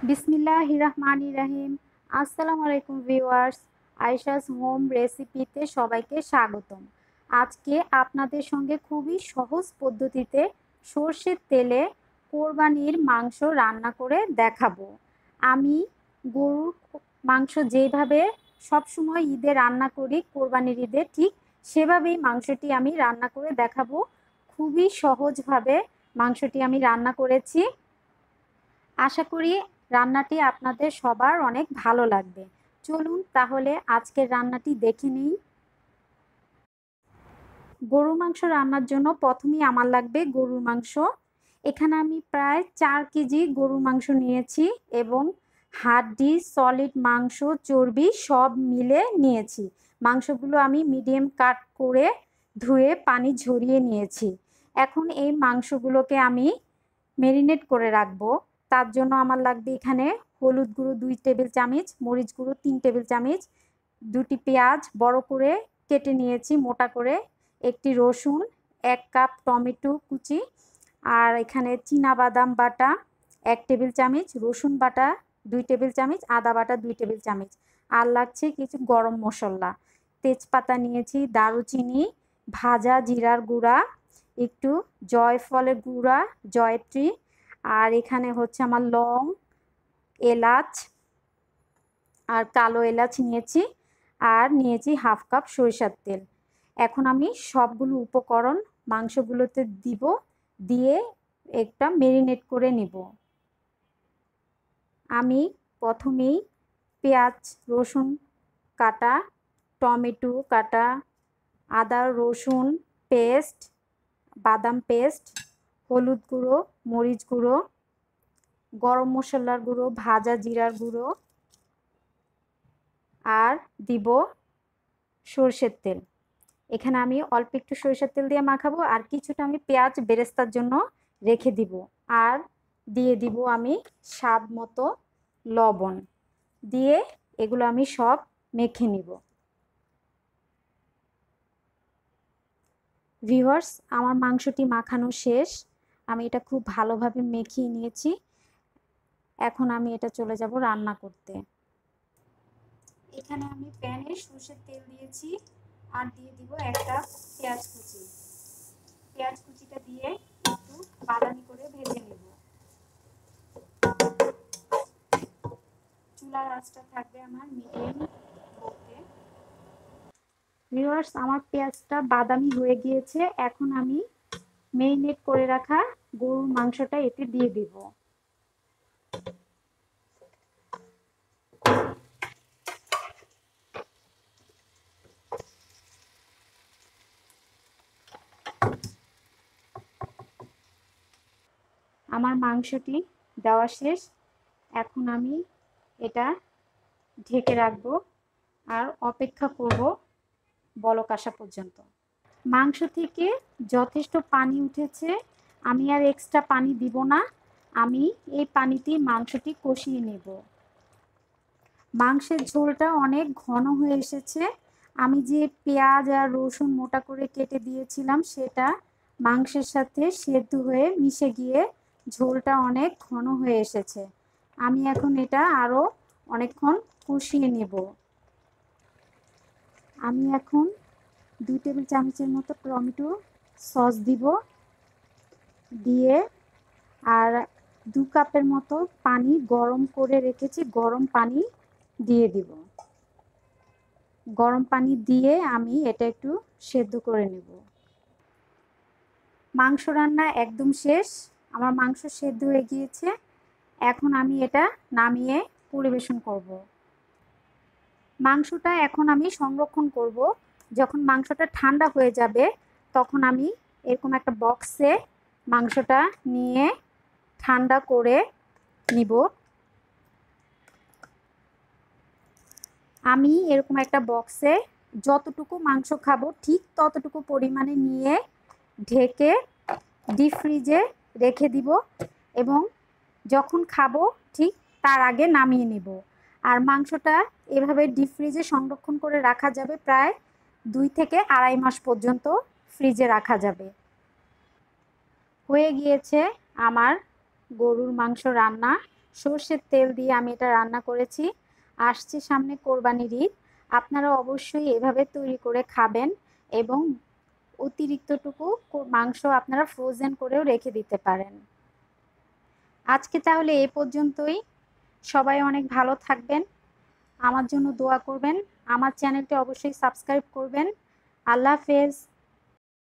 বিসমিল্লাহির রহমানির রহিম। আসসালামু আলাইকুম ভিউয়ার্স, আয়েশাস হোম রেসিপিতে সবাইকে স্বাগতম। আজকে আপনাদের সঙ্গে খুবই সহজ পদ্ধতিতে সর্ষের তেলে কোরবানির মাংস রান্না করে দেখাবো। আমি গরুর মাংস যেভাবে সবসময় ঈদে রান্না করি, কোরবানির ঈদে ঠিক সেভাবেই মাংসটি আমি রান্না করে দেখাবো। খুবই সহজভাবে মাংসটি আমি রান্না করেছি। আশা করি রান্নাটি আপনাদের সবার অনেক ভালো লাগবে। চলুন তাহলে আজকের রান্নাটি দেখে নিই। গরুর মাংস রান্নার জন্য প্রথমেই আমার লাগবে গরুর মাংস। এখানে আমি প্রায় 4 কেজি গরুর মাংস নিয়েছি এবং হাড্ডি, সলিড মাংস, চর্বি সব মিলে নিয়েছি। মাংসগুলো আমি মিডিয়াম কাট করে ধুয়ে পানি ঝরিয়ে নিয়েছি। এখন এই মাংসগুলোকে আমি ম্যারিনেট করে রাখবো। তার জন্য আমার লাগবে এখানে হলুদ গুঁড়ো 2 টেবিল চামচ, মরিচ গুঁড়ো 3 টেবিল চামচ, 2টি পেঁয়াজ বড় করে কেটে নিয়েছি মোটা করে, একটি রসুন, 1 কাপ টমেটো কুচি, আর এখানে চীনাবাদাম বাটা 1 টেবিল চামচ, রসুন বাটা 2 টেবিল চামচ, আদা বাটা 2 টেবিল চামচ, আর লাগছে কিছু গরম মশলা, তেজপাতা নিয়েছি, দারুচিনি, ভাজা জিরার গুঁড়া, একটু জয়ফলের গুঁড়া, জয়ত্রী, আর এখানে হচ্ছে আমার লং, এলাচ আর কালো এলাচ নিয়েছি, আর নিয়েছি হাফ কাপ সরিষার তেল। এখন আমি সবগুলো উপকরণ মাংসগুলোতে দিব, দিয়ে একটা ম্যারিনেট করে নিব। আমি প্রথমেই পেঁয়াজ রসুন কাটা, টমেটো কাটা, আদা রসুন পেস্ট, বাদাম পেস্ট, হলুদ গুঁড়ো, মরিচ গুঁড়ো, গরম মশলার গুঁড়ো, ভাজা জিরার গুঁড়ো, আর দিব সরষের তেল। এখানে আমি অল্প একটু সরিষার তেল দিয়ে মাখাবো, আর কিছুটা আমি পেঁয়াজ বেরেস্তার জন্য রেখে দিব, আর দিয়ে দিব আমি স্বাদ মতো লবণ দিয়ে এগুলো আমি সব মেখে নিব। ভিউয়ার্স, আমার মাংসটি মাখানো শেষ। আমি এটা খুব ভালোভাবে মেখিয়ে নিয়েছি। এখন আমি এটা চলে যাব রান্না করতে। এখানে আমি প্যানে সরষের তেল দিয়েছি, আর দিয়ে দিব একটা পেঁয়াজ কুচি। পেঁয়াজ কুচিটা দিয়ে একটু বাদামি করে ভেজে নেব। চুলার আঁচটা থাকবে আমার মিডিয়াম লোতে। ভিউয়ার্স, আমার পেঁয়াজটা বাদামি হয়ে গিয়েছে। এখন আমি ম্যারিনেট করে রাখা গরুর মাংসটা এতে দিয়ে দিব। আমার মাংসটি দেওয়া শেষ। এখন আমি এটা ঢেকে রাখবো আর অপেক্ষা করব বলক আসা পর্যন্ত। মাংস থেকে যথেষ্ট পানি উঠেছে, আমি আর এক্সট্রা পানি দিব না। আমি এই পানিতেই মাংসটি কষিয়ে নেব। মাংসের ঝোলটা অনেক ঘন হয়ে এসেছে। আমি যে পেঁয়াজ আর রসুন মোটা করে কেটে দিয়েছিলাম সেটা মাংসের সাথে সেদ্ধ হয়ে মিশে গিয়ে ঝোলটা অনেক ঘন হয়ে এসেছে। আমি এখন এটা আরও অনেকক্ষণ কষিয়ে নেব। আমি এখন 2 টেবিল চামচের মতো টমেটো সস দিব, দিয়ে আর 2 কাপের মতো পানি গরম করে রেখেছি, গরম পানি দিয়ে দিব। গরম পানি দিয়ে আমি এটা একটু সেদ্ধ করে নেব। মাংস রান্না একদম শেষ। আমার মাংস সেদ্ধ হয়ে গিয়েছে। এখন আমি এটা নামিয়ে পরিবেশন করব। মাংসটা এখন আমি সংরক্ষণ করব। যখন মাংসটা ঠান্ডা হয়ে যাবে তখন আমি এরকম একটা বক্সে মাংসটা নিয়ে ঠান্ডা করে নিব। আমি এরকম একটা বক্সে যতটুকু মাংস খাবো ঠিক ততটুকু পরিমাণে নিয়ে ঢেকে ডিপ ফ্রিজে রেখে দিব, এবং যখন খাবো ঠিক তার আগে নামিয়ে নেব। আর মাংসটা এভাবে ডিপ ফ্রিজে সংরক্ষণ করে রাখা যাবে প্রায় 2 থেকে 2.5 মাস পর্যন্ত ফ্রিজে রাখা যাবে। হয়ে গিয়েছে আমার গরুর মাংস রান্না। সর্ষের তেল দিয়ে আমি এটা রান্না করেছি। আসছে সামনে কোরবানির ঈদ, আপনারা অবশ্যই এভাবে তৈরি করে খাবেন এবং অতিরিক্তটুকু মাংস আপনারা ফ্রোজেন করেও রেখে দিতে পারেন। আজকে তাহলে এ পর্যন্তই। সবাই অনেক ভালো থাকবেন, আমার জন্য দোয়া করবেন, আমার চ্যানেলটি অবশ্যই সাবস্ক্রাইব করবেন। আল্লাহ হাফেজ।